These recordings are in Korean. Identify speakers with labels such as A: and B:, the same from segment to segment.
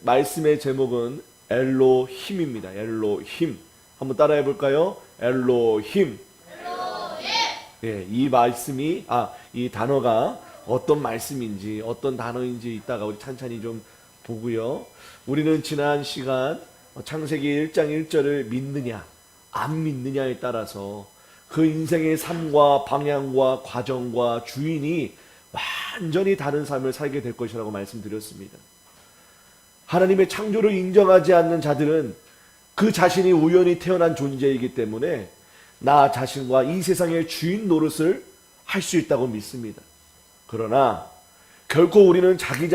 A: 말씀의 제목은 엘로힘입니다. 엘로힘. 한번 따라해 볼까요? 엘로힘. 예, 이 말씀이 이 단어가 어떤 말씀인지 어떤 단어인지 이따가 우리 찬찬히 좀 보고요. 우리는 지난 시간 창세기 1장 1절을 믿느냐 안 믿느냐에 따라서 그 인생의 삶과 방향과 과정과 주인이 완전히 다른 삶을 살게 될 것이라고 말씀드렸습니다. 하나님의 창조를 인정하지 않는 자들은 그 자신이 우연히 태어난 존재이기 때문에 나 자신과 이 세상의 주인 노릇을 할 수 있다고 믿습니다. 그러나 결코 우리는 자기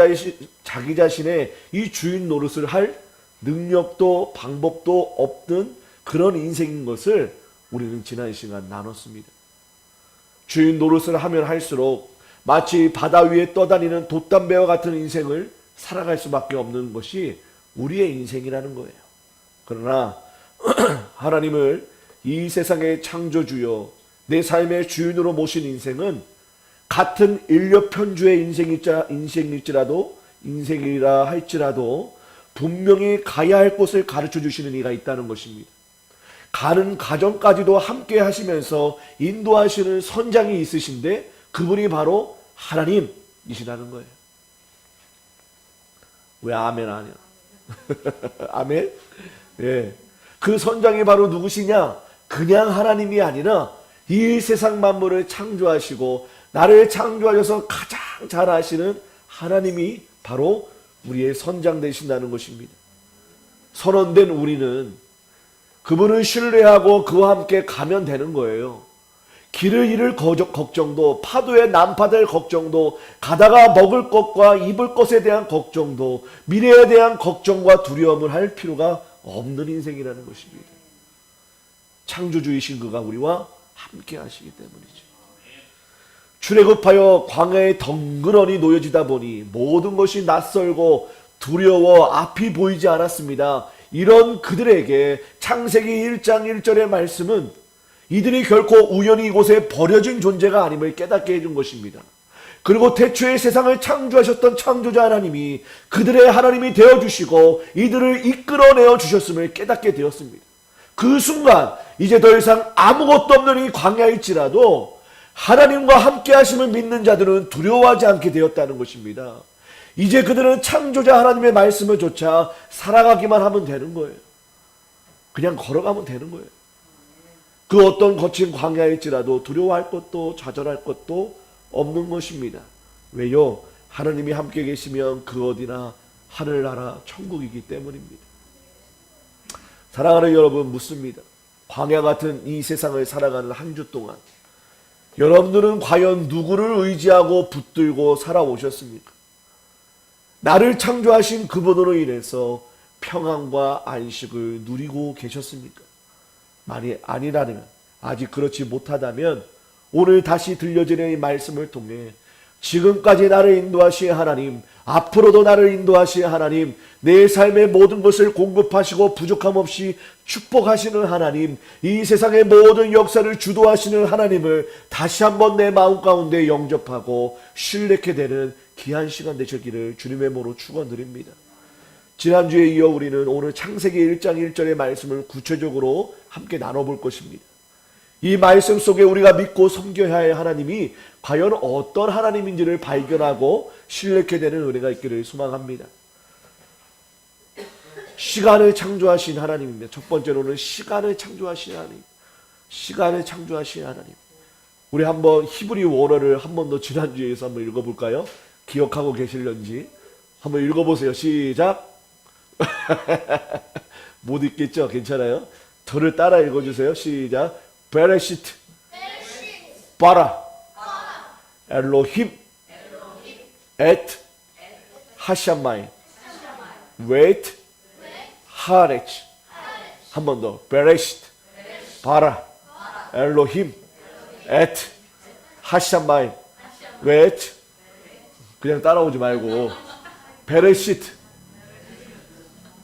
A: 자신의 이 주인 노릇을 할 능력도 방법도 없는 그런 인생인 것을 우리는 지난 시간 나눴습니다. 주인 노릇을 하면 할수록 마치 바다 위에 떠다니는 돛담배와 같은 인생을 살아갈 수밖에 없는 것이 우리의 인생이라는 거예요. 그러나 하나님을 이 세상의 창조주요 내 삶의 주인으로 모신 인생은 같은 인력편주의 인생이라 할지라도 분명히 가야 할 곳을 가르쳐 주시는 이가 있다는 것입니다. 가는 과정까지도 함께 하시면서 인도하시는 선장이 있으신데 그분이 바로 하나님이시라는 거예요. 왜 아멘 하냐? 아멘? 예. 그 선장이 바로 누구시냐? 그냥 하나님이 아니라 이 세상 만물을 창조하시고 나를 창조하셔서 가장 잘 아시는 하나님이 바로 우리의 선장 되신다는 것입니다. 선언된 우리는 그분을 신뢰하고 그와 함께 가면 되는 거예요. 길을 잃을 걱정도, 파도에 난파될 걱정도, 가다가 먹을 것과 입을 것에 대한 걱정도, 미래에 대한 걱정과 두려움을 할 필요가 없는 인생이라는 것입니다. 창조주이신 그가 우리와 함께 하시기 때문이죠. 출애굽하여 광야에 덩그러니 놓여지다 보니 모든 것이 낯설고 두려워 앞이 보이지 않았습니다. 이런 그들에게 창세기 1장 1절의 말씀은 이들이 결코 우연히 이곳에 버려진 존재가 아님을 깨닫게 해준 것입니다. 그리고 태초에 세상을 창조하셨던 창조자 하나님이 그들의 하나님이 되어주시고 이들을 이끌어내어 주셨음을 깨닫게 되었습니다. 그 순간 이제 더 이상 아무것도 없는 이 광야일지라도 하나님과 함께 하심을 믿는 자들은 두려워하지 않게 되었다는 것입니다. 이제 그들은 창조자 하나님의 말씀을 조차 살아가기만 하면 되는 거예요. 그냥 걸어가면 되는 거예요. 그 어떤 거친 광야일지라도 두려워할 것도 좌절할 것도 없는 것입니다. 왜요? 하나님이 함께 계시면 그 어디나 하늘나라 천국이기 때문입니다. 사랑하는 여러분, 묻습니다. 광야 같은 이 세상을 살아가는 한 주 동안 여러분들은 과연 누구를 의지하고 붙들고 살아오셨습니까? 나를 창조하신 그분으로 인해서 평안과 안식을 누리고 계셨습니까? 만약 아니라면, 아직 그렇지 못하다면 오늘 다시 들려지는 이 말씀을 통해 지금까지 나를 인도하신 하나님, 앞으로도 나를 인도하신 하나님, 내 삶의 모든 것을 공급하시고 부족함 없이 축복하시는 하나님, 이 세상의 모든 역사를 주도하시는 하나님을 다시 한번 내 마음 가운데 영접하고 신뢰케 되는 귀한 시간 되시기를 주님의 이름으로 축원드립니다. 지난주에 이어 우리는 오늘 창세기 1장 1절의 말씀을 구체적으로 함께 나눠볼 것입니다. 이 말씀 속에 우리가 믿고 섬겨야 할 하나님이 과연 어떤 하나님인지를 발견하고 신뢰케 되는 은혜가 있기를 소망합니다. 시간을 창조하신 하나님입니다. 첫 번째로는 시간을 창조하신 하나님. 시간을 창조하신 하나님. 우리 한번 히브리 원어를 한 번 더 지난주에서 한번 읽어볼까요? 기억하고 계실런지 한번 읽어보세요. 시작. 못 읽겠죠? 괜찮아요? 저를 따라 읽어주세요. 시작. 베레시트 바라 엘로힘 엣 하샤마이 웨이트 하레치. 한 번 더. 베레시트 바라 엘로힘 엣 하샤마이 웨이트. 그냥 따라오지 말고 베레시트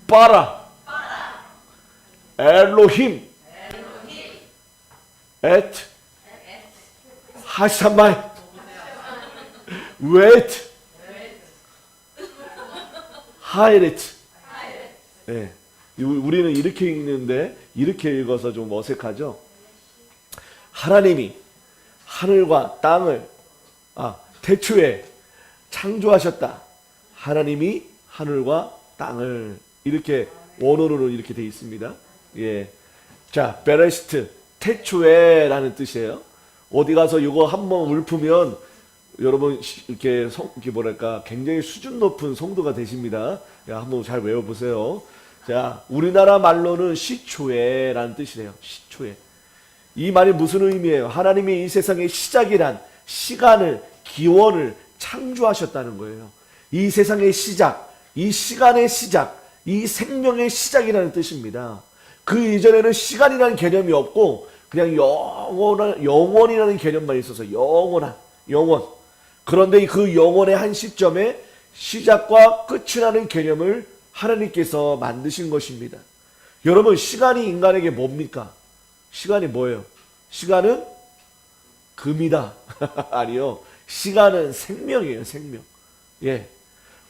A: 바라 엘로힘 엣 하샤마이 웨이트 하이레트. 예. 우리는 이렇게 읽는데 이렇게 읽어서 좀 어색하죠. 하나님이 하늘과 땅을 태초에 창조하셨다. 하나님이 하늘과 땅을 이렇게 원어로는 이렇게 되어 있습니다. 예. 자, 베레시트 태초에라는 뜻이에요. 어디 가서 이거 한번 읊으면 여러분 이렇게 뭐랄까 굉장히 수준 높은 성도가 되십니다. 야, 한번 잘 외워보세요. 자, 우리나라 말로는 시초에라는 뜻이래요. 시초에. 이 말이 무슨 의미예요? 하나님이 이 세상의 시작이란 시간을, 기원을 창조하셨다는 거예요. 이 세상의 시작, 이 시간의 시작, 이 생명의 시작이라는 뜻입니다. 그 이전에는 시간이라는 개념이 없고 그냥 영원이라는 개념만 있어서 영원. 그런데 그 영원의 한 시점에 시작과 끝이라는 개념을 하나님께서 만드신 것입니다. 여러분, 시간이 인간에게 뭡니까? 시간이 뭐예요? 시간은 금이다. 아니요. 시간은 생명이에요, 생명. 예.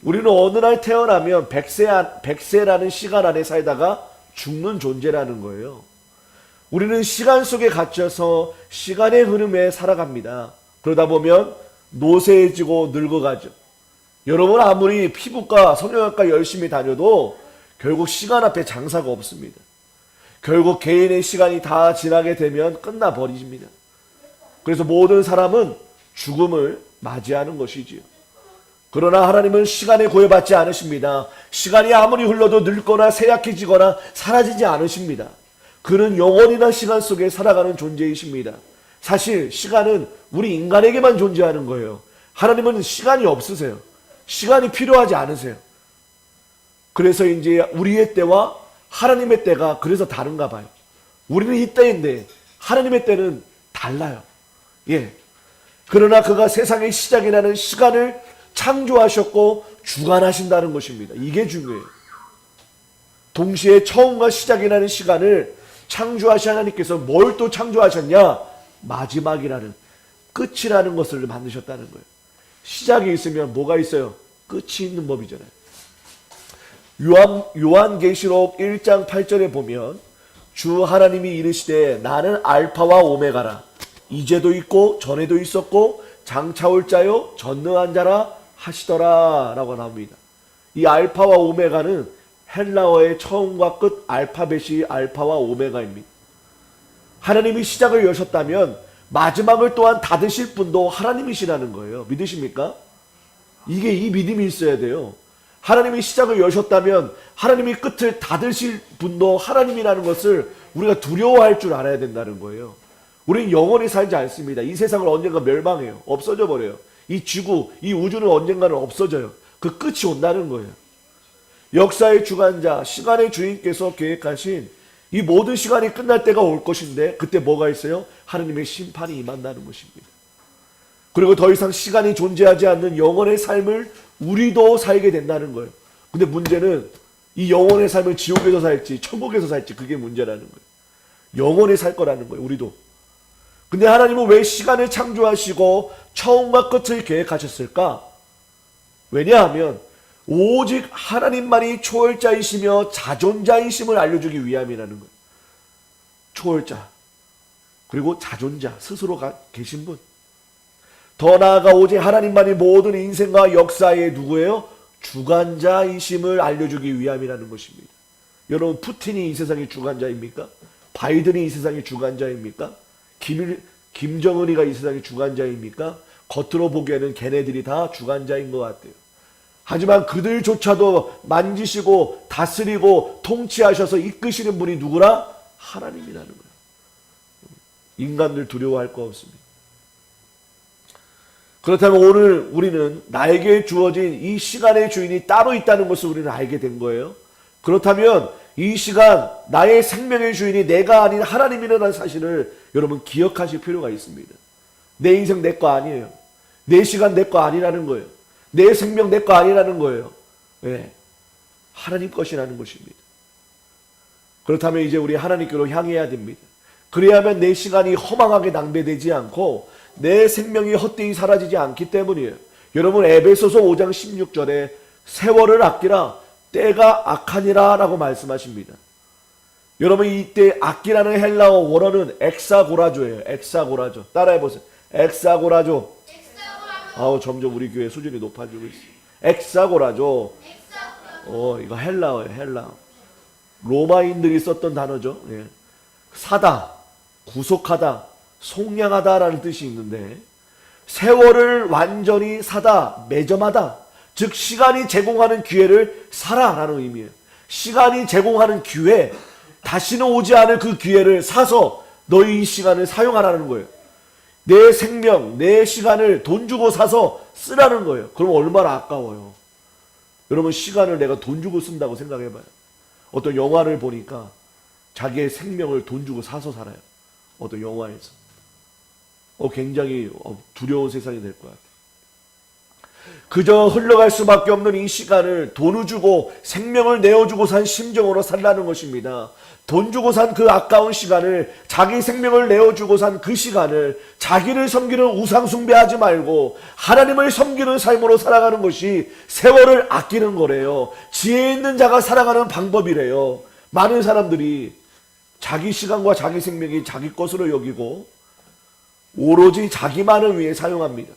A: 우리는 어느 날 태어나면 100세라는 시간 안에 살다가 죽는 존재라는 거예요. 우리는 시간 속에 갇혀서 시간의 흐름에 살아갑니다. 그러다 보면 노쇠해지고 늙어가죠. 여러분, 아무리 피부과, 성형외과 열심히 다녀도 결국 시간 앞에 장사가 없습니다. 결국 개인의 시간이 다 지나게 되면 끝나버립니다. 그래서 모든 사람은 죽음을 맞이하는 것이지요. 그러나 하나님은 시간에 구애받지 않으십니다. 시간이 아무리 흘러도 늙거나 쇠약해지거나 사라지지 않으십니다. 그는 영원이나 시간 속에 살아가는 존재이십니다. 사실 시간은 우리 인간에게만 존재하는 거예요. 하나님은 시간이 없으세요. 시간이 필요하지 않으세요. 그래서 이제 우리의 때와 하나님의 때가 그래서 다른가 봐요. 우리는 이 때인데 하나님의 때는 달라요. 예. 그러나 그가 세상의 시작이라는 시간을 창조하셨고 주관하신다는 것입니다. 이게 중요해요. 동시에 처음과 시작이라는 시간을 창조하신 하나님께서 뭘 또 창조하셨냐? 마지막이라는, 끝이라는 것을 만드셨다는 거예요. 시작이 있으면 뭐가 있어요? 끝이 있는 법이잖아요. 요한계시록 1장 8절에 보면 주 하나님이 이르시되 나는 알파와 오메가라. 이제도 있고 전에도 있었고 장차 올 자요 전능한 자라 하시더라 라고 나옵니다. 이 알파와 오메가는 헬라어의 처음과 끝 알파벳이 알파와 오메가입니다. 하나님이 시작을 여셨다면 마지막을 또한 닫으실 분도 하나님이시라는 거예요. 믿으십니까? 이 믿음이 있어야 돼요. 하나님이 시작을 여셨다면 하나님이 끝을 닫으실 분도 하나님이라는 것을 우리가 두려워할 줄 알아야 된다는 거예요. 우리는 영원히 살지 않습니다. 이 세상을 언젠가 멸망해요. 없어져 버려요. 이 지구, 이 우주는 언젠가는 없어져요. 그 끝이 온다는 거예요. 역사의 주관자, 시간의 주인께서 계획하신 이 모든 시간이 끝날 때가 올 것인데 그때 뭐가 있어요? 하나님의 심판이 임한다는 것입니다. 그리고 더 이상 시간이 존재하지 않는 영원의 삶을 우리도 살게 된다는 거예요. 근데 문제는 이 영원의 삶을 지옥에서 살지 천국에서 살지 그게 문제라는 거예요. 영원히 살 거라는 거예요. 우리도. 근데 하나님은 왜 시간을 창조하시고 처음과 끝을 계획하셨을까? 왜냐하면 오직 하나님만이 초월자이시며 자존자이심을 알려주기 위함이라는 거예요. 초월자 그리고 자존자 스스로 계신 분. 더 나아가 오직 하나님만이 모든 인생과 역사의 누구예요? 주관자이심을 알려주기 위함이라는 것입니다. 여러분, 푸틴이 이 세상의 주관자입니까? 바이든이 이 세상의 주관자입니까? 김정은이가 이 세상의 주관자입니까? 겉으로 보기에는 걔네들이 다 주관자인 것 같아요. 하지만 그들조차도 만지시고 다스리고 통치하셔서 이끄시는 분이 누구라? 하나님이라는 거예요. 인간들 두려워할 거 없습니다. 그렇다면 오늘 우리는 나에게 주어진 이 시간의 주인이 따로 있다는 것을 우리는 알게 된 거예요. 그렇다면 이 시간 나의 생명의 주인이 내가 아닌 하나님이라는 사실을 여러분 기억하실 필요가 있습니다. 내 인생 내 거 아니에요. 내 시간 내 거 아니라는 거예요. 내 생명 내 거 아니라는 거예요. 네. 하나님 것이라는 것입니다. 그렇다면 이제 우리 하나님께로 향해야 됩니다. 그래야만 내 시간이 허망하게 낭비되지 않고 내 생명이 헛되이 사라지지 않기 때문이에요. 여러분, 에베소서 5장 16절에 세월을 아끼라 때가 악하니라 라고 말씀하십니다. 여러분, 이때 악기라는 헬라어 원어는 엑사고라조예요. 엑사고라조. 따라해보세요. 엑사고라조. 아우, 점점 우리 교회 수준이 높아지고 있어요. 엑사고라조. 이거 헬라어예요. 헬라어. 로마인들이 썼던 단어죠. 예. 사다, 구속하다, 속량하다라는 뜻이 있는데, 세월을 완전히 사다, 매점하다, 즉 시간이 제공하는 기회를 사라라는 의미예요. 시간이 제공하는 기회, 다시는 오지 않을 그 기회를 사서 너희 이 시간을 사용하라는 거예요. 내 생명, 내 시간을 돈 주고 사서 쓰라는 거예요. 그럼 얼마나 아까워요. 여러분, 시간을 내가 돈 주고 쓴다고 생각해봐요. 어떤 영화를 보니까 자기의 생명을 돈 주고 사서 살아요. 어떤 영화에서. 굉장히 두려운 세상이 될 것 같아요. 그저 흘러갈 수밖에 없는 이 시간을 돈을 주고 생명을 내어주고 산 심정으로 살라는 것입니다. 돈 주고 산 그 아까운 시간을, 자기 생명을 내어주고 산 그 시간을 자기를 섬기는 우상 숭배하지 말고 하나님을 섬기는 삶으로 살아가는 것이 세월을 아끼는 거래요. 지혜 있는 자가 살아가는 방법이래요. 많은 사람들이 자기 시간과 자기 생명이 자기 것으로 여기고 오로지 자기만을 위해 사용합니다.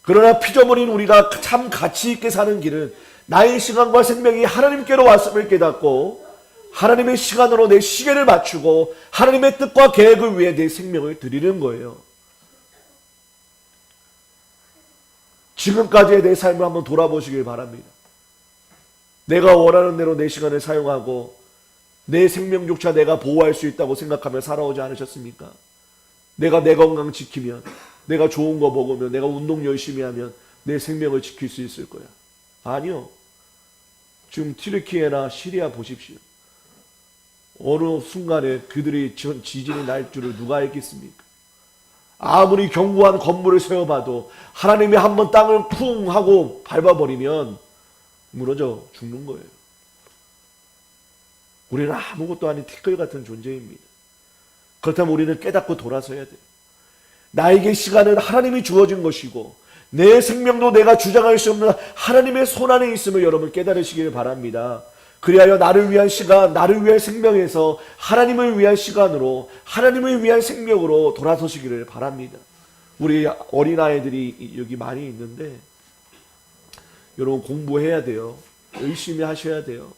A: 그러나 피조물인 우리가 참 가치 있게 사는 길은 나의 시간과 생명이 하나님께로 왔음을 깨닫고 하나님의 시간으로 내 시계를 맞추고 하나님의 뜻과 계획을 위해 내 생명을 드리는 거예요. 지금까지의 내 삶을 한번 돌아보시길 바랍니다. 내가 원하는 대로 내 시간을 사용하고 내 생명조차 내가 보호할 수 있다고 생각하며 살아오지 않으셨습니까? 내가 내 건강 지키면, 내가 좋은 거 먹으면, 내가 운동 열심히 하면 내 생명을 지킬 수 있을 거야. 아니요. 지금 튀르키예나 시리아 보십시오. 어느 순간에 그들이 지진이 날 줄을 누가 알겠습니까? 아무리 견고한 건물을 세워봐도 하나님이 한번 땅을 쿵 하고 밟아버리면 무너져 죽는 거예요. 우리는 아무것도 아닌 티끌 같은 존재입니다. 그렇다면 우리는 깨닫고 돌아서야 돼요. 나에게 시간은 하나님이 주어진 것이고 내 생명도 내가 주장할 수 없는 하나님의 손안에 있음을 여러분 깨달으시길 바랍니다. 그리하여 나를 위한 시간, 나를 위한 생명에서 하나님을 위한 시간으로, 하나님을 위한 생명으로 돌아서시기를 바랍니다. 우리 어린아이들이 여기 많이 있는데 여러분, 공부해야 돼요. 열심히 하셔야 돼요.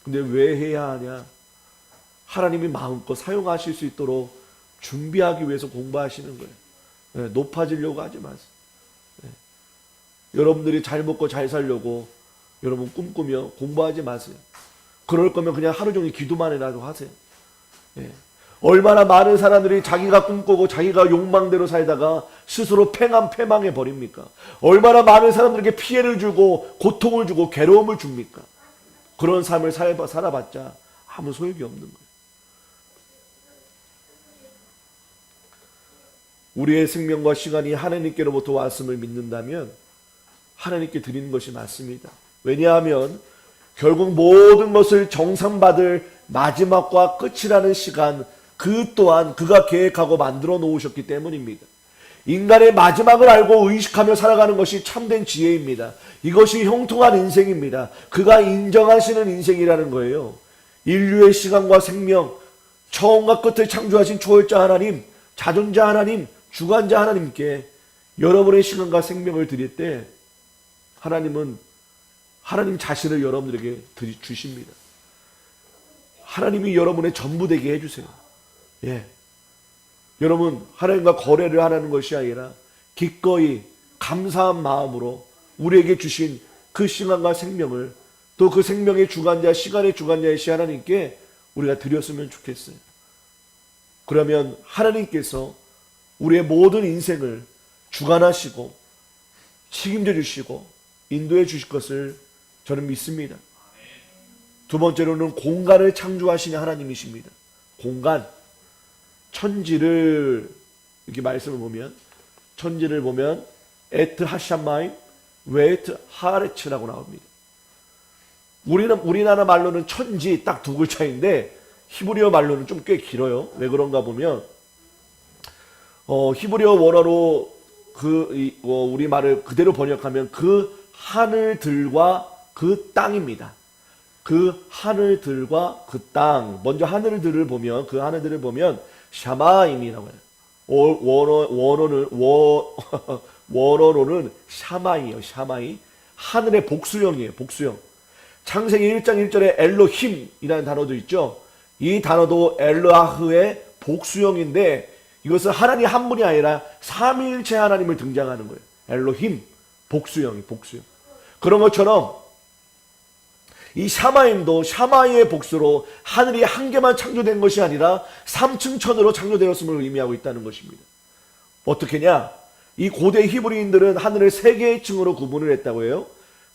A: 근데 왜 해야 하냐? 하나님이 마음껏 사용하실 수 있도록 준비하기 위해서 공부하시는 거예요. 네, 높아지려고 하지 마세요. 네. 여러분들이 잘 먹고 잘 살려고 여러분 꿈꾸며 공부하지 마세요. 그럴 거면 그냥 하루 종일 기도만 해라도 하세요. 네. 얼마나 많은 사람들이 자기가 꿈꾸고 자기가 욕망대로 살다가 스스로 패망해 버립니까? 얼마나 많은 사람들에게 피해를 주고 고통을 주고 괴로움을 줍니까? 그런 삶을 살아봤자 아무 소용이 없는 거예요. 우리의 생명과 시간이 하나님께로부터 왔음을 믿는다면 하나님께 드리는 것이 맞습니다. 왜냐하면 결국 모든 것을 정상받을 마지막과 끝이라는 시간, 그 또한 그가 계획하고 만들어 놓으셨기 때문입니다. 인간의 마지막을 알고 의식하며 살아가는 것이 참된 지혜입니다. 이것이 형통한 인생입니다. 그가 인정하시는 인생이라는 거예요. 인류의 시간과 생명, 처음과 끝을 창조하신 초월자 하나님, 자존자 하나님, 주관자 하나님께 여러분의 시간과 생명을 드릴 때 하나님은 하나님 자신을 여러분들에게 주십니다. 하나님이 여러분의 전부 되게 해주세요. 예. 여러분, 하나님과 거래를 하라는 것이 아니라 기꺼이 감사한 마음으로 우리에게 주신 그 시간과 생명을, 또 그 생명의 주관자, 시간의 주관자이신 하나님께 우리가 드렸으면 좋겠어요. 그러면 하나님께서 우리의 모든 인생을 주관하시고 책임져 주시고 인도해 주실 것을 저는 믿습니다. 두 번째로는 공간을 창조하신 하나님이십니다. 공간, 천지를 이렇게 말씀을 보면, 천지를 보면 에트 하샤마임 웨트 하레츠라고 나옵니다. 우리나라 말로는 천지 딱 두 글자인데 히브리어 말로는 좀 꽤 길어요. 왜 그런가 보면 히브리어 원어로 우리 말을 그대로 번역하면 그 하늘들과 그 땅입니다. 그 하늘들과 그 땅. 먼저 하늘들을 보면, 그 하늘들을 보면 샤마임이라고 해요. 원어로는 샤마이에요. 샤마이. 하늘의 복수형이에요. 복수형. 창세기 1장 1절에 엘로힘이라는 단어도 있죠. 이 단어도 엘르아흐의 복수형인데, 이것은 하나님 한 분이 아니라 삼위일체 하나님을 등장하는 거예요. 엘로힘, 복수형이 복수형. 그런 것처럼 이 샤마임도 샤마이의 복수로 하늘이 한 개만 창조된 것이 아니라 삼층천으로 창조되었음을 의미하고 있다는 것입니다. 어떻게냐? 이 고대 히브리인들은 하늘을 세 개의 층으로 구분을 했다고 해요.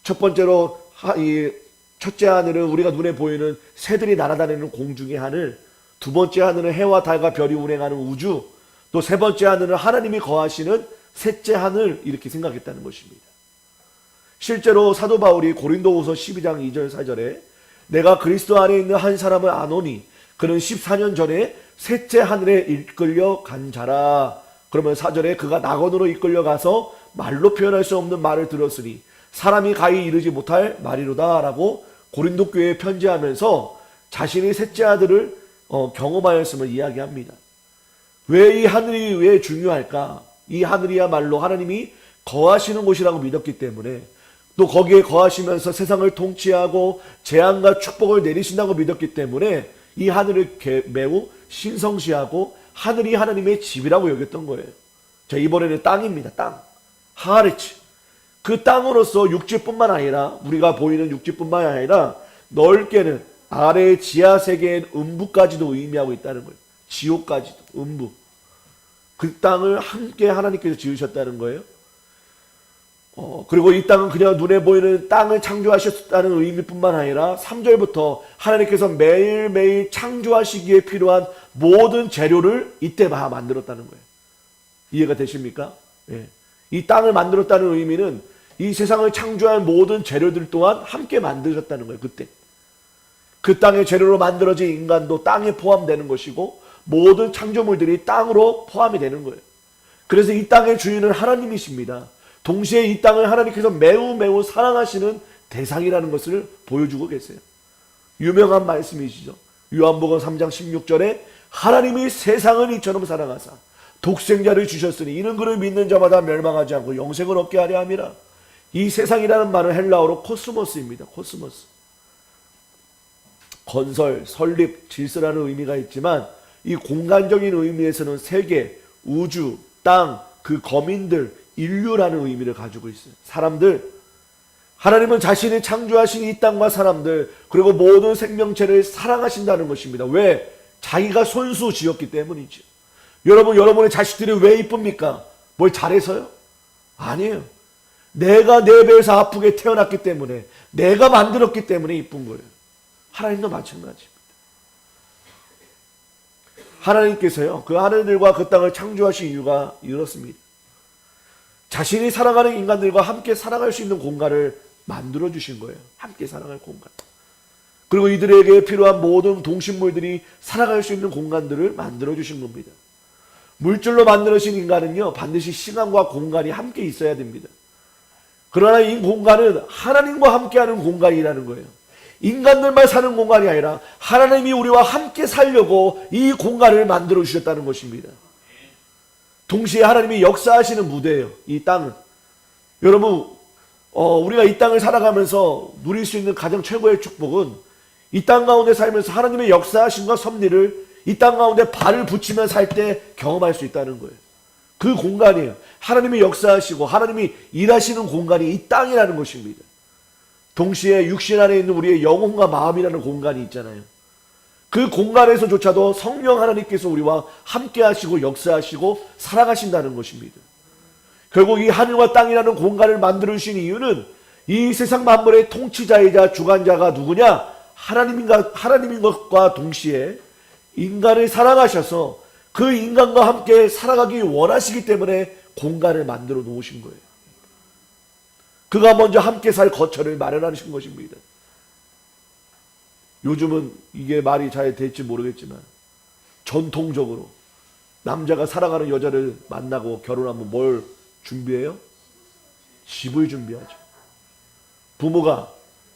A: 첫 번째로 이 첫째 하늘은 우리가 눈에 보이는 새들이 날아다니는 공중의 하늘, 두 번째 하늘은 해와 달과 별이 운행하는 우주, 또 세 번째 하늘은 하나님이 거하시는 셋째 하늘, 이렇게 생각했다는 것입니다. 실제로 사도 바울이 고린도후서 12장 2절 4절에 내가 그리스도 안에 있는 한 사람을 아노니 그는 14년 전에 셋째 하늘에 이끌려 간 자라. 그러면 4절에 그가 낙원으로 이끌려 가서 말로 표현할 수 없는 말을 들었으니 사람이 가히 이르지 못할 말이로다 라고 고린도 교회에 편지하면서 자신의 셋째 아들을 경험하였음을 이야기합니다. 왜 이 하늘이 왜 중요할까? 이 하늘이야말로 하나님이 거하시는 곳이라고 믿었기 때문에, 또 거기에 거하시면서 세상을 통치하고 재앙과 축복을 내리신다고 믿었기 때문에 이 하늘을 매우 신성시하고 하늘이 하나님의 집이라고 여겼던 거예요. 자, 이번에는 땅입니다. 땅. 하아레츠. 그 땅으로서 육지뿐만 아니라, 우리가 보이는 육지뿐만 아니라 넓게는 아래 지하 세계의 음부까지도 의미하고 있다는 거예요. 지옥까지도, 음부. 그 땅을 함께 하나님께서 지으셨다는 거예요. 그리고 이 땅은 그냥 눈에 보이는 땅을 창조하셨다는 의미뿐만 아니라 3절부터 하나님께서 매일매일 창조하시기에 필요한 모든 재료를 이때 다 만들었다는 거예요. 이해가 되십니까? 예. 이 땅을 만들었다는 의미는 이 세상을 창조할 모든 재료들 또한 함께 만드셨다는 거예요. 그때 그 땅의 재료로 만들어진 인간도 땅에 포함되는 것이고 모든 창조물들이 땅으로 포함이 되는 거예요. 그래서 이 땅의 주인은 하나님이십니다. 동시에 이 땅을 하나님께서 매우 사랑하시는 대상이라는 것을 보여주고 계세요. 유명한 말씀이시죠. 요한복음 3장 16절에 하나님이 세상을 이처럼 사랑하사 독생자를 주셨으니 이는 그를 믿는 자마다 멸망하지 않고 영생을 얻게 하려 함이라. 이 세상이라는 말은 헬라어로 코스모스입니다. 코스모스. 건설, 설립, 질서라는 의미가 있지만 이 공간적인 의미에서는 세계, 우주, 땅, 그 거민들, 인류라는 의미를 가지고 있어요. 사람들. 하나님은 자신이 창조하신 이 땅과 사람들, 그리고 모든 생명체를 사랑하신다는 것입니다. 왜? 자기가 손수 지었기 때문이죠. 여러분의 자식들이 왜 이쁩니까? 뭘 잘해서요? 아니에요. 내가 내 배에서 아프게 태어났기 때문에, 내가 만들었기 때문에 이쁜 거예요. 하나님도 마찬가지입니다. 하나님께서요, 그 하늘들과 그 땅을 창조하신 이유가 이렇습니다. 자신이 사랑하는 인간들과 함께 살아갈 수 있는 공간을 만들어주신 거예요. 함께 살아갈 공간. 그리고 이들에게 필요한 모든 동식물들이 살아갈 수 있는 공간들을 만들어주신 겁니다. 물질로 만들어진 인간은요, 반드시 시간과 공간이 함께 있어야 됩니다. 그러나 이 공간은 하나님과 함께하는 공간이라는 거예요. 인간들만 사는 공간이 아니라 하나님이 우리와 함께 살려고 이 공간을 만들어 주셨다는 것입니다. 동시에 하나님이 역사하시는 무대예요. 이 땅은. 여러분, 우리가 이 땅을 살아가면서 누릴 수 있는 가장 최고의 축복은 이 땅 가운데 살면서 하나님의 역사하심과 섭리를 이 땅 가운데 발을 붙이며 살 때 경험할 수 있다는 거예요. 그 공간이에요. 하나님이 역사하시고 하나님이 일하시는 공간이 이 땅이라는 것입니다. 동시에 육신 안에 있는 우리의 영혼과 마음이라는 공간이 있잖아요. 그 공간에서조차도 성령 하나님께서 우리와 함께 하시고 역사하시고 살아가신다는 것입니다. 결국 이 하늘과 땅이라는 공간을 만들어 주신 이유는 이 세상 만물의 통치자이자 주관자가 누구냐? 하나님인 것과 동시에 인간을 사랑하셔서 그 인간과 함께 살아가기 원하시기 때문에 공간을 만들어 놓으신 거예요. 그가 먼저 함께 살 거처를 마련하신 것입니다. 요즘은 이게 말이 잘 될지 모르겠지만 전통적으로 남자가 사랑하는 여자를 만나고 결혼하면 뭘 준비해요? 집을 준비하죠. 부모가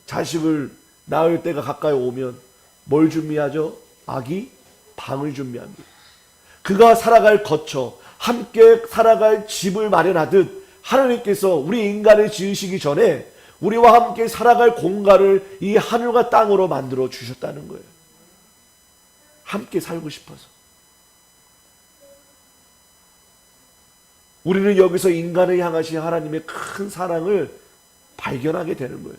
A: 자식을 낳을 때가 가까이 오면 뭘 준비하죠? 아기 방을 준비합니다. 그가 살아갈 거처, 함께 살아갈 집을 마련하듯 하나님께서 우리 인간을 지으시기 전에 우리와 함께 살아갈 공간을 이 하늘과 땅으로 만들어 주셨다는 거예요. 함께 살고 싶어서. 우리는 여기서 인간을 향하신 하나님의 큰 사랑을 발견하게 되는 거예요.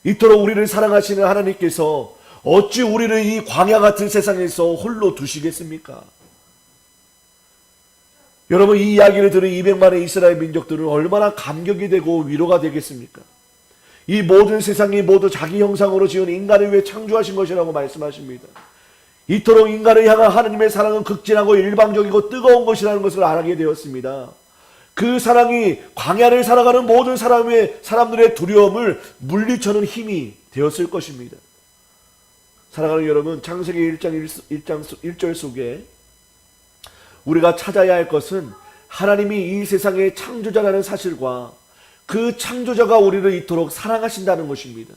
A: 이토록 우리를 사랑하시는 하나님께서 어찌 우리를 이 광야 같은 세상에서 홀로 두시겠습니까? 여러분, 이 이야기를 들은 200만의 이스라엘 민족들은 얼마나 감격이 되고 위로가 되겠습니까? 이 모든 세상이 모두 자기 형상으로 지은 인간을 위해 창조하신 것이라고 말씀하십니다. 이토록 인간을 향한 하나님의 사랑은 극진하고 일방적이고 뜨거운 것이라는 것을 알게 되었습니다. 그 사랑이 광야를 살아가는 모든 사람들의 두려움을 물리쳐는 힘이 되었을 것입니다. 사랑하는 여러분, 창세기 1절 속에 우리가 찾아야 할 것은 하나님이 이 세상의 창조자라는 사실과 그 창조자가 우리를 이토록 사랑하신다는 것입니다.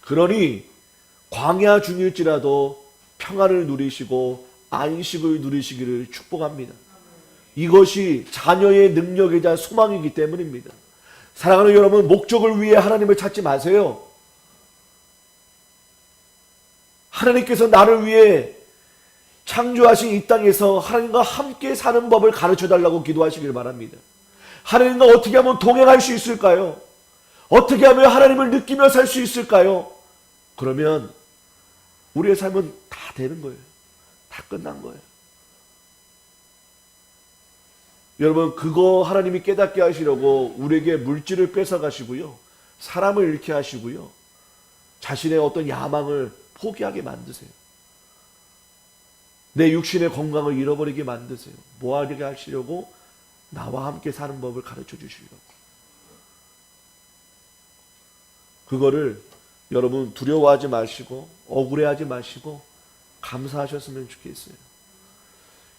A: 그러니 광야 중일지라도 평안을 누리시고 안식을 누리시기를 축복합니다. 이것이 자녀의 능력이자 소망이기 때문입니다. 사랑하는 여러분, 목적을 위해 하나님을 찾지 마세요. 하나님께서 나를 위해 창조하신 이 땅에서 하나님과 함께 사는 법을 가르쳐달라고 기도하시길 바랍니다. 하나님과 어떻게 하면 동행할 수 있을까요? 어떻게 하면 하나님을 느끼며 살 수 있을까요? 그러면 우리의 삶은 다 되는 거예요. 다 끝난 거예요. 여러분, 그거 하나님이 깨닫게 하시려고 우리에게 물질을 뺏어가시고요, 사람을 잃게 하시고요, 자신의 어떤 야망을 포기하게 만드세요. 내 육신의 건강을 잃어버리게 만드세요. 뭐하게 하시려고? 나와 함께 사는 법을 가르쳐 주시려고. 그거를 여러분 두려워하지 마시고 억울해하지 마시고 감사하셨으면 좋겠어요.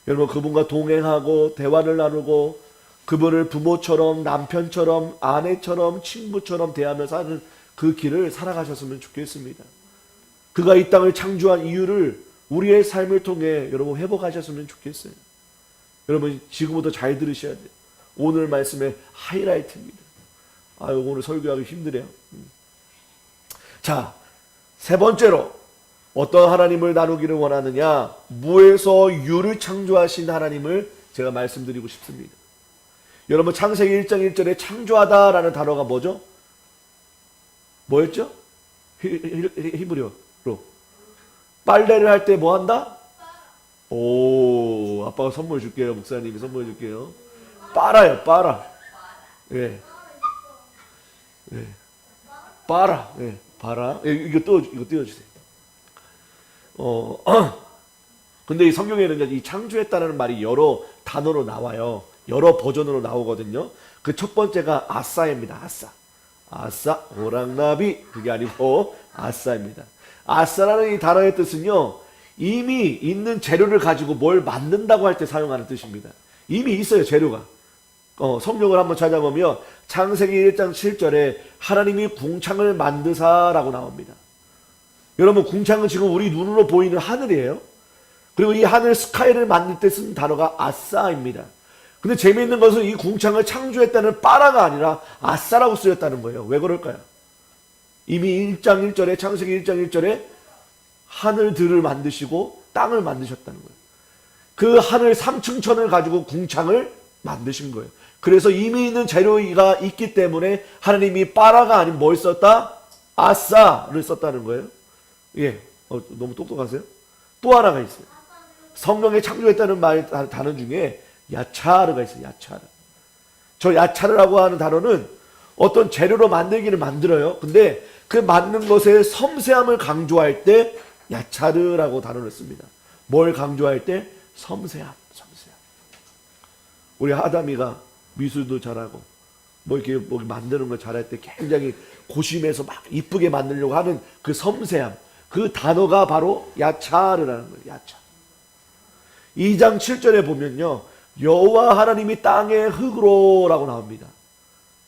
A: 여러분, 그분과 동행하고 대화를 나누고 그분을 부모처럼, 남편처럼, 아내처럼, 친구처럼 대하며 사는 그 길을 살아가셨으면 좋겠습니다. 그가 이 땅을 창조한 이유를 우리의 삶을 통해 여러분 회복하셨으면 좋겠어요. 여러분, 지금부터 잘 들으셔야 돼요. 오늘 말씀의 하이라이트입니다. 아유, 오늘 설교하기 힘드네요. 자, 세 번째로 어떤 하나님을 나누기를 원하느냐? 무에서 유를 창조하신 하나님을 제가 말씀드리고 싶습니다. 여러분, 창세기 1장 1절에 창조하다라는 단어가 뭐죠? 뭐였죠? 히브리어로. 빨래를 할 때 뭐 한다? 오, 아빠가 선물 줄게요. 목사님이 선물 줄게요. 빨아요, 빨아. 예. 예. 빨아. 예. 빨아. 예, 이거 띄워주세요. 근데 이 성경에는 이 창조했다는 말이 여러 단어로 나와요. 여러 버전으로 나오거든요. 그 첫 번째가 아싸입니다. 아싸. 아싸, 오랑나비. 그게 아니고 아싸입니다. 아싸라는 이 단어의 뜻은요, 이미 있는 재료를 가지고 뭘 만든다고 할 때 사용하는 뜻입니다. 이미 있어요, 재료가. 성경을 한번 찾아보면 창세기 1장 7절에 하나님이 궁창을 만드사라고 나옵니다. 여러분, 궁창은 지금 우리 눈으로 보이는 하늘이에요. 그리고 이 하늘 스카이를 만들 때 쓴 단어가 아싸입니다. 근데 재미있는 것은 이 궁창을 창조했다는 빠라가 아니라 아싸라고 쓰였다는 거예요. 왜 그럴까요? 이미 1장 1절에, 창세기 1장 1절에 하늘들을 만드시고 땅을 만드셨다는 거예요. 그 하늘 3층천을 가지고 궁창을 만드신 거예요. 그래서 이미 있는 재료가 있기 때문에 하나님이 빠라가 아닌 뭘 썼다? 아싸를 썼다는 거예요. 예, 너무 똑똑하세요? 또 하나가 있어요. 성경에 창조했다는 단어 중에 야차르가 있어요. 야차르. 저 야차르라고 하는 단어는 어떤 재료로 만들기를 만들어요. 근데 그 만든 것의 섬세함을 강조할 때 야차르라고 단어를 씁니다. 뭘 강조할 때? 섬세함. 우리 아담이가 미술도 잘하고 뭐 이렇게 뭐 만드는 걸 잘할 때 굉장히 고심해서 막 이쁘게 만들려고 하는 그 섬세함, 그 단어가 바로 야차르라는 거예요. 야차. 2장 7절에 보면요, 여호와 하나님이 땅의 흙으로라고 나옵니다.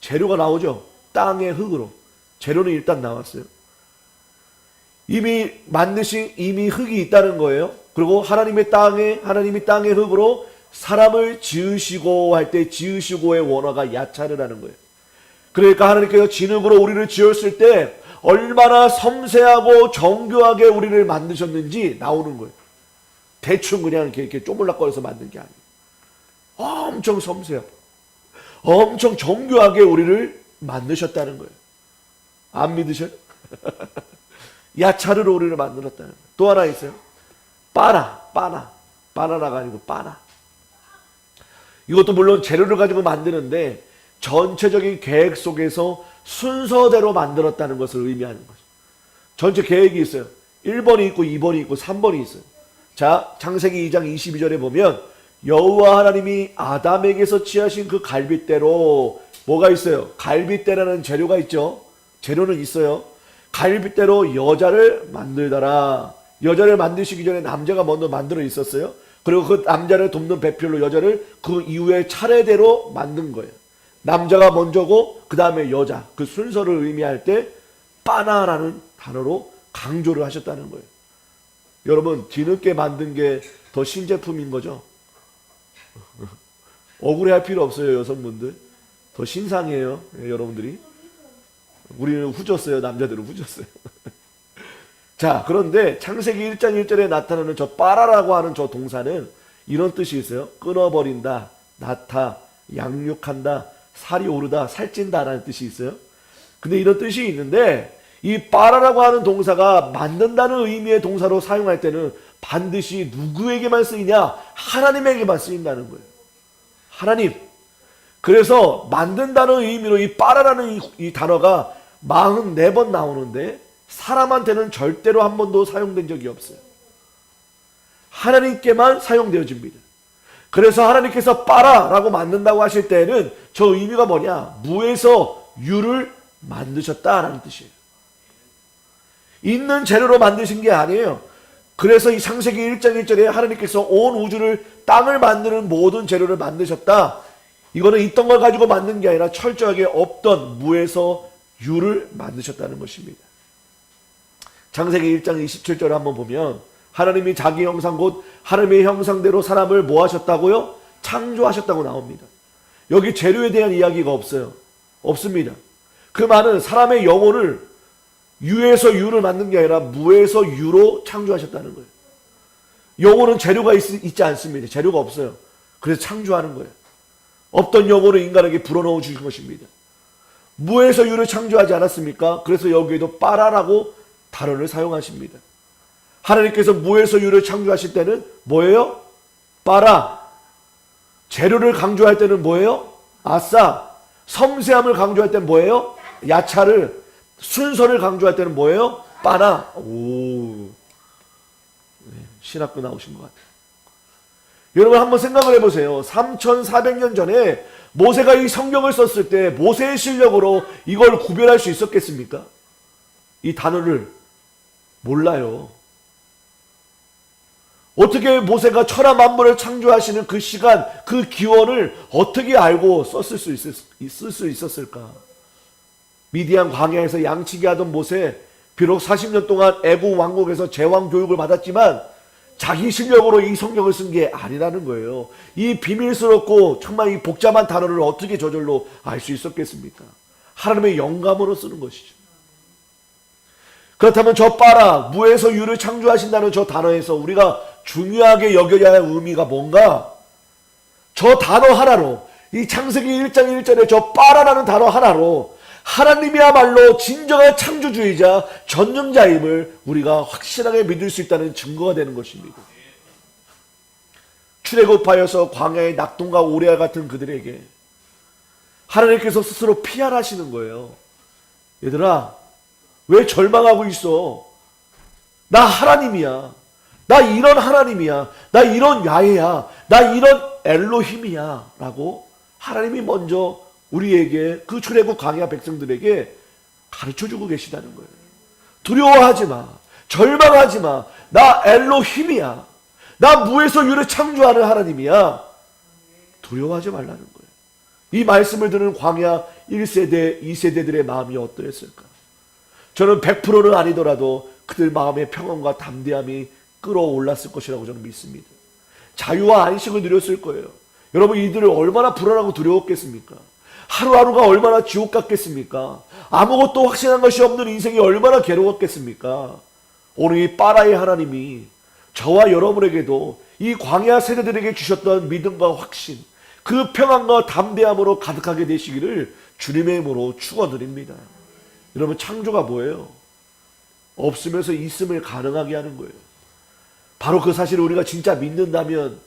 A: 재료가 나오죠. 땅의 흙으로. 재료는 일단 나왔어요. 이미 만드신 이미 흙이 있다는 거예요. 그리고 하나님이 땅의 흙으로 사람을 지으시고 할 때 지으시고의 원어가 야차를 하는 거예요. 그러니까 하나님께서 진흙으로 우리를 지었을 때 얼마나 섬세하고 정교하게 우리를 만드셨는지 나오는 거예요. 대충 그냥 이렇게 쪼물락거려서 만든 게 아니에요. 엄청 섬세하고 엄청 정교하게 우리를 만드셨다는 거예요. 안 믿으셔요? 야차르로 우리를 만들었다는 거예요. 또 하나 있어요. 바나나가 아니고 바나. 이것도 물론 재료를 가지고 만드는데 전체적인 계획 속에서 순서대로 만들었다는 것을 의미하는 거죠. 전체 계획이 있어요. 1번이 있고 2번이 있고 3번이 있어요. 자, 창세기 2장 22절에 보면 여호와 하나님이 아담에게서 취하신 그 갈빗대로 뭐가 있어요? 갈빗대라는 재료가 있죠. 재료는 있어요. 갈빗대로 여자를 만들더라. 여자를 만드시기 전에 남자가 먼저 만들어 있었어요. 그리고 그 남자를 돕는 배필로 여자를 그 이후에 차례대로 만든 거예요. 남자가 먼저고 그 다음에 여자, 그 순서를 의미할 때 바나라는 단어로 강조를 하셨다는 거예요. 여러분, 뒤늦게 만든 게 더 신제품인 거죠. 억울해할 필요 없어요. 여성분들 더 신상이에요. 여러분들이. 우리는 후졌어요. 남자들은 후졌어요. 자, 그런데 창세기 1장 1절에 나타나는 저 빠라라고 하는 저 동사는 이런 뜻이 있어요. 끊어버린다, 낳다, 양육한다, 살이 오르다, 살찐다 라는 뜻이 있어요. 근데 이런 뜻이 있는데 이 빠라라고 하는 동사가 만든다는 의미의 동사로 사용할 때는 반드시 누구에게만 쓰이냐? 하나님에게만 쓰인다는 거예요. 하나님. 그래서 만든다는 의미로 이 빠라라는 이 단어가 44번 나오는데 사람한테는 절대로 한 번도 사용된 적이 없어요. 하나님께만 사용되어집니다. 그래서 하나님께서 빠라라고 만든다고 하실 때는 저 의미가 뭐냐? 무에서 유를 만드셨다라는 뜻이에요. 있는 재료로 만드신 게 아니에요. 그래서 이 창세기 1장 1절에 하나님께서 온 우주를 땅을 만드는 모든 재료를 만드셨다. 이거는 있던 걸 가지고 만든 게 아니라 철저하게 없던 무에서 유를 만드셨다는 것입니다. 창세기 1장 27절을 한번 보면 하나님이 자기 형상 곧 하나님의 형상대로 사람을 뭐 하셨다고요? 창조하셨다고 나옵니다. 여기 재료에 대한 이야기가 없어요. 없습니다. 그 말은 사람의 영혼을 유에서 유를 만든 게 아니라 무에서 유로 창조하셨다는 거예요. 영혼은 재료가 있지 않습니다. 재료가 없어요. 그래서 창조하는 거예요. 없던 영혼을 인간에게 불어넣어 주신 것입니다. 무에서 유를 창조하지 않았습니까? 그래서 여기에도 빠라라고 단어를 사용하십니다. 하나님께서 무에서 유를 창조하실 때는 뭐예요? 빠라. 재료를 강조할 때는 뭐예요? 아싸. 섬세함을 강조할 때는 뭐예요? 야차를. 순서를 강조할 때는 뭐예요? 빠나. 오, 신학교 나오신 것 같아요. 여러분 한번 생각을 해보세요. 3400년 전에 모세가 이 성경을 썼을 때 모세의 실력으로 이걸 구별할 수 있었겠습니까? 이 단어를 몰라요. 어떻게 모세가 천하 만물을 창조하시는 그 시간, 그 기원을 어떻게 알고 쓸 수 있었을까? 미디안 광야에서 양치기 하던 모세, 비록 40년 동안 애국 왕국에서 제왕 교육을 받았지만 자기 실력으로 이 성경을 쓴 게 아니라는 거예요. 이 비밀스럽고 정말 이 복잡한 단어를 어떻게 저절로 알 수 있었겠습니까? 하나님의 영감으로 쓰는 것이죠. 그렇다면 저 빠라, 무에서 유를 창조하신다는 저 단어에서 우리가 중요하게 여겨야 할 의미가 뭔가? 저 단어 하나로, 이 창세기 1장 1절에 저 빠라라는 단어 하나로 하나님이야말로 진정한 창조주의자, 전능자임을 우리가 확실하게 믿을 수 있다는 증거가 되는 것입니다. 출애굽하여서 광야의 낙동과 오레아 같은 그들에게 하나님께서 스스로 피하라시는 거예요. 얘들아, 왜 절망하고 있어? 나 하나님이야. 나 이런 하나님이야. 나 이런 야훼야. 나 이런 엘로힘이야. 라고 하나님이 먼저 우리에게 그 출애굽 광야 백성들에게 가르쳐주고 계시다는 거예요. 두려워하지 마. 절망하지 마. 나 엘로힘이야. 나 무에서 유를 창조하는 하나님이야. 두려워하지 말라는 거예요. 이 말씀을 듣는 광야 1세대, 2세대들의 마음이 어떠했을까? 저는 100%는 아니더라도 그들 마음의 평안과 담대함이 끌어올랐을 것이라고 저는 믿습니다. 자유와 안식을 누렸을 거예요. 여러분, 이들을 얼마나 불안하고 두려웠겠습니까? 하루하루가 얼마나 지옥 같겠습니까? 아무것도 확신한 것이 없는 인생이 얼마나 괴로웠겠습니까? 오늘 이 빠라의 하나님이 저와 여러분에게도 이 광야 세대들에게 주셨던 믿음과 확신, 그 평안과 담대함으로 가득하게 되시기를 주님의 이름으로 축원드립니다. 여러분, 창조가 뭐예요? 없으면서 있음을 가능하게 하는 거예요. 바로 그 사실을 우리가 진짜 믿는다면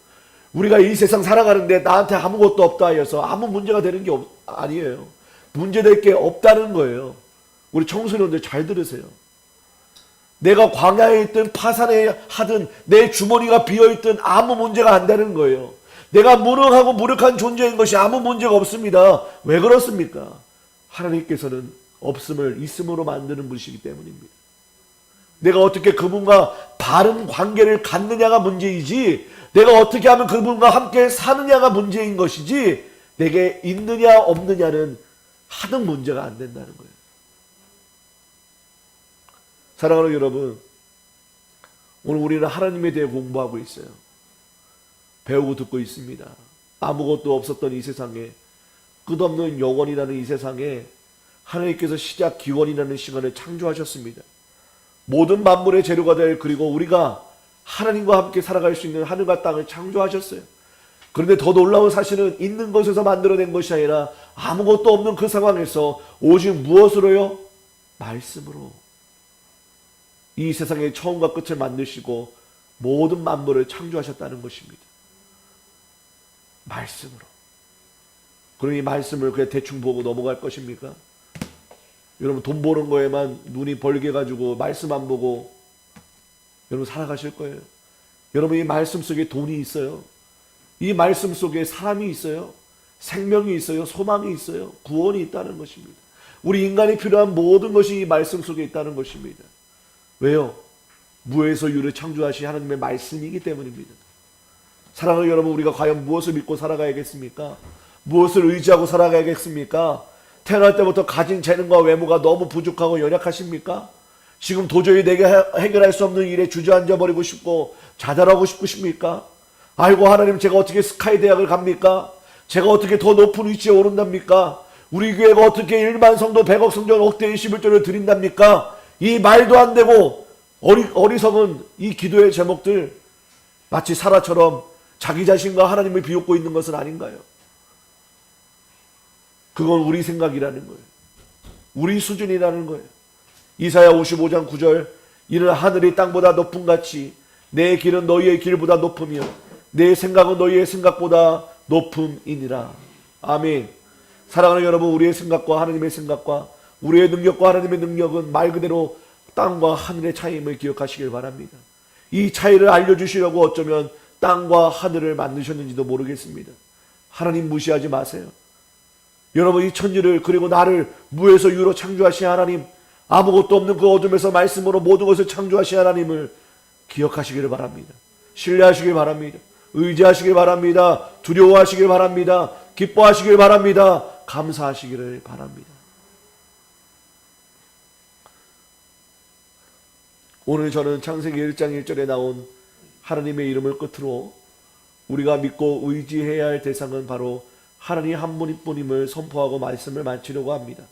A: 우리가 이 세상 살아가는데 나한테 아무것도 없다 해서 아무 문제가 되는 게 아니에요. 문제될 게 없다는 거예요. 우리 청소년들 잘 들으세요. 내가 광야에 있든 파산에 하든 내 주머니가 비어있든 아무 문제가 안 되는 거예요. 내가 무능하고 무력한 존재인 것이 아무 문제가 없습니다. 왜 그렇습니까? 하나님께서는 없음을 있음으로 만드는 분이시기 때문입니다. 내가 어떻게 그분과 바른 관계를 갖느냐가 문제이지, 내가 어떻게 하면 그분과 함께 사느냐가 문제인 것이지, 내게 있느냐 없느냐는 하등 문제가 안 된다는 거예요. 사랑하는 여러분, 오늘 우리는 하나님에 대해 공부하고 있어요. 배우고 듣고 있습니다. 아무것도 없었던 이 세상에, 끝없는 영원이라는 이 세상에 하나님께서 시작 기원이라는 시간을 창조하셨습니다. 모든 만물의 재료가 될, 그리고 우리가 하나님과 함께 살아갈 수 있는 하늘과 땅을 창조하셨어요. 그런데 더 놀라운 사실은 있는 것에서 만들어낸 것이 아니라 아무것도 없는 그 상황에서 오직 무엇으로요? 말씀으로 이 세상의 처음과 끝을 만드시고 모든 만물을 창조하셨다는 것입니다. 말씀으로. 그럼 이 말씀을 그냥 대충 보고 넘어갈 것입니까? 여러분, 돈 버는 거에만 눈이 벌게 가지고 말씀 안 보고 여러분 살아가실 거예요. 여러분, 이 말씀 속에 돈이 있어요. 이 말씀 속에 사람이 있어요. 생명이 있어요. 소망이 있어요. 구원이 있다는 것입니다. 우리 인간이 필요한 모든 것이 이 말씀 속에 있다는 것입니다. 왜요? 무에서 유를 창조하신 하나님의 말씀이기 때문입니다. 사랑하는 여러분, 우리가 과연 무엇을 믿고 살아가야겠습니까? 무엇을 의지하고 살아가야겠습니까? 태어날 때부터 가진 재능과 외모가 너무 부족하고 연약하십니까? 지금 도저히 내게 해결할 수 없는 일에 주저앉아 버리고 싶고 자살하고 싶으십니까? 아이고, 하나님, 제가 어떻게 스카이 대학을 갑니까? 제가 어떻게 더 높은 위치에 오른답니까? 우리 교회가 어떻게 1만 성도 100억 성전 억대의 11조를 드린답니까? 이 말도 안 되고 어리석은 이 기도의 제목들, 마치 사라처럼 자기 자신과 하나님을 비웃고 있는 것은 아닌가요? 그건 우리 생각이라는 거예요. 우리 수준이라는 거예요. 이사야 55장 9절, 이는 하늘이 땅보다 높음 같이 내 길은 너희의 길보다 높으며 내 생각은 너희의 생각보다 높음이니라. 아멘. 사랑하는 여러분, 우리의 생각과 하나님의 생각과 우리의 능력과 하나님의 능력은 말 그대로 땅과 하늘의 차이임을 기억하시길 바랍니다. 이 차이를 알려주시려고 어쩌면 땅과 하늘을 만드셨는지도 모르겠습니다. 하나님 무시하지 마세요. 여러분, 이 천지를 그리고 나를 무에서 유로 창조하신 하나님, 아무것도 없는 그 어둠에서 말씀으로 모든 것을 창조하신 하나님을 기억하시기를 바랍니다. 신뢰하시길 바랍니다. 의지하시길 바랍니다. 두려워하시길 바랍니다. 기뻐하시길 바랍니다. 감사하시기를 바랍니다. 오늘 저는 창세기 1장 1절에 나온 하나님의 이름을 끝으로 우리가 믿고 의지해야 할 대상은 바로 하나님 한 분뿐임을 선포하고 말씀을 마치려고 합니다.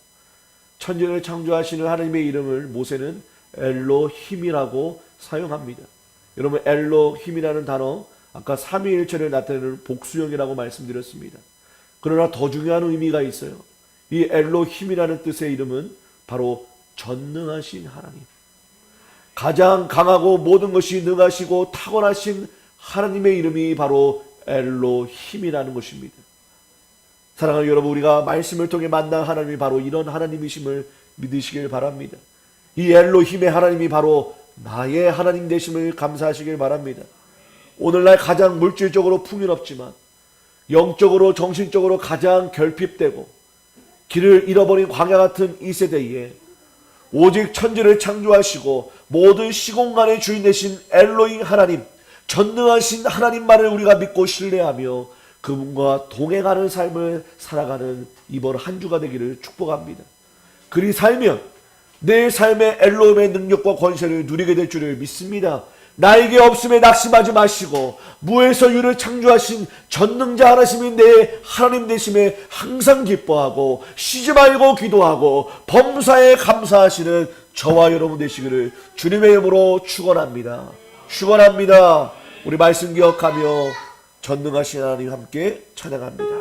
A: 천지를 창조하시는 하나님의 이름을 모세는 엘로힘이라고 사용합니다. 여러분, 엘로힘이라는 단어, 아까 삼위일체를 나타내는 복수형이라고 말씀드렸습니다. 그러나 더 중요한 의미가 있어요. 이 엘로힘이라는 뜻의 이름은 바로 전능하신 하나님, 가장 강하고 모든 것이 능하시고 탁월하신 하나님의 이름이 바로 엘로힘이라는 것입니다. 사랑하는 여러분, 우리가 말씀을 통해 만난 하나님이 바로 이런 하나님이심을 믿으시길 바랍니다. 이 엘로힘의 하나님이 바로 나의 하나님 되심을 감사하시길 바랍니다. 오늘날 가장 물질적으로 풍요롭지만 영적으로 정신적으로 가장 결핍되고 길을 잃어버린 광야 같은 이 세대에 오직 천지를 창조하시고 모든 시공간의 주인 되신 엘로힘 하나님, 전능하신 하나님만을 우리가 믿고 신뢰하며 그분과 동행하는 삶을 살아가는 이번 한 주가 되기를 축복합니다. 그리 살면 내 삶의 엘로힘의 능력과 권세를 누리게 될 줄을 믿습니다. 나에게 없음에 낙심하지 마시고 무에서 유를 창조하신 전능자 하나님이 내 하나님 되심에 항상 기뻐하고 쉬지 말고 기도하고 범사에 감사하시는 저와 여러분 되시기를 주님의 이름으로 축원합니다. 축원합니다. 우리 말씀 기억하며 전능하신 하나님 함께 찬양합니다.